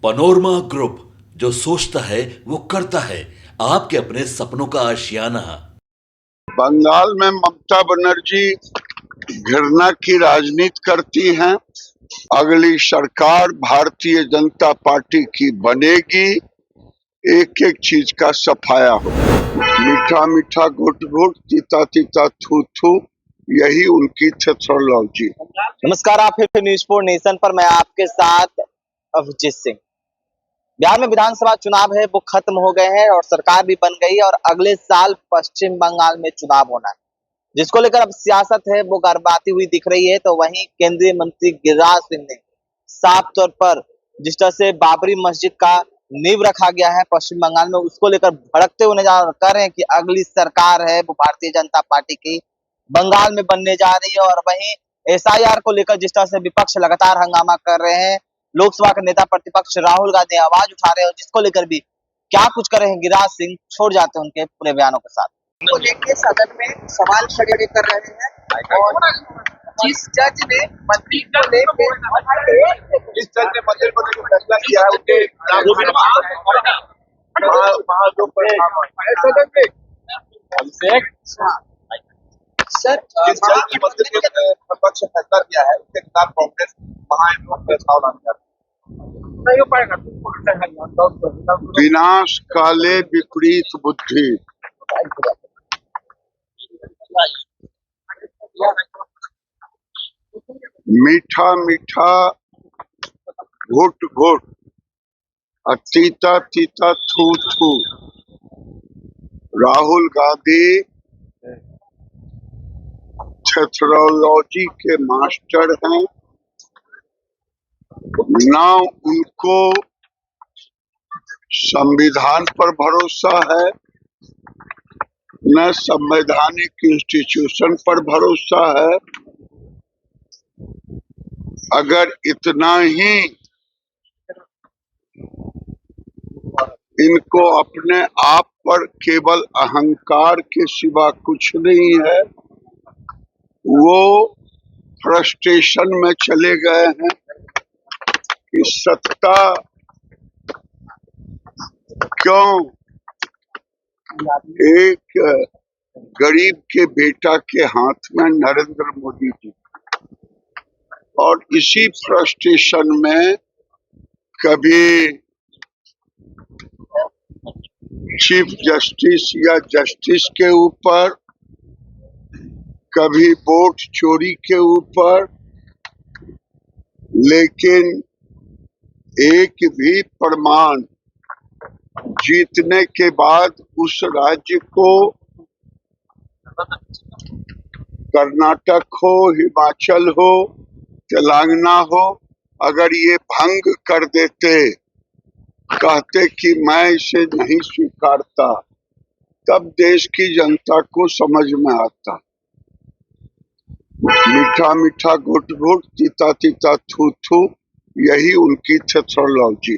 Panorama group, जो सोचता है वो करता है। आपके अपने सपनों का आशियाना। बंगाल में ममता बनर्जी घृणा की राजनीति करती हैं। अगली सरकार भारतीय जनता पार्टी की बनेगी। एक एक चीज का सफाया हो। मीठा मीठा घुट घुट, तीता तीता थू थू, यही उनकी थ्योलॉजी। नमस्कार, आप फिर न्यूज़ 4 नेशन पर। मैं आपके साथ अभिजीत सिंह। बिहार में विधानसभा चुनाव है, वो खत्म हो गए हैं और सरकार भी बन गई है और अगले साल पश्चिम बंगाल में चुनाव होना है, जिसको लेकर अब सियासत है वो गरमाती हुई दिख रही है। तो वहीं केंद्रीय मंत्री गिरिराज सिंह ने साफ तौर पर जिस तरह से बाबरी मस्जिद का नींव रखा गया है पश्चिम बंगाल में, उसको लेकर भड़कते हुए नजर कर रहे हैं कि अगली सरकार है वो भारतीय जनता पार्टी की बंगाल में बनने जा रही है। और वहीं एसआईआर को लेकर जिस तरह से विपक्ष लगातार हंगामा कर रहे हैं, लोकसभा के नेता प्रतिपक्ष राहुल गांधी आवाज उठा रहे हैं और जिसको लेकर भी क्या कुछ कर रहे हैं गिरिराज सिंह, छोड़ जाते हैं उनके पूरे बयानों के साथ। को लेके सदन में सवाल खड़े कर रहे हैं और जिस जज ने मंत्री को लेके जिस जज ने मंदिर को लेकर फैसला किया है उनके सर जिस जज ने मंदिर के पक्ष में फैसला किया है उसके खिलाफ कांग्रेस महायुद्ध प्रस्ताव लाने नहीं हो पाएगा। विनाश काले विपरीत बुद्धि। मीठा मीठा घुट घुट, तीता तीता थू थू। राहुल गांधी थ्योलॉजी के मास्टर हैं। ना उनको संविधान पर भरोसा है, न संवैधानिक इंस्टीट्यूशन पर भरोसा है। अगर इतना ही इनको अपने आप पर केवल अहंकार के सिवा कुछ नहीं है, वो फ्रस्ट्रेशन में चले गए हैं कि सत्ता क्यों एक गरीब के बेटा के हाथ में, नरेंद्र मोदी जी। और इसी फ्रस्ट्रेशन में कभी चीफ जस्टिस या जस्टिस के ऊपर, कभी वोट चोरी के ऊपर, लेकिन एक भी प्रमाण जीतने के बाद उस राज्य को, कर्नाटक हो, हिमाचल हो, तेलंगाना हो, अगर ये भंग कर देते, कहते कि मैं इसे नहीं स्वीकारता, तब देश की जनता को समझ में आता। मीठा मीठा घुट घुट, तीता तीता थू थू, यही उनकी थ्योलॉजी।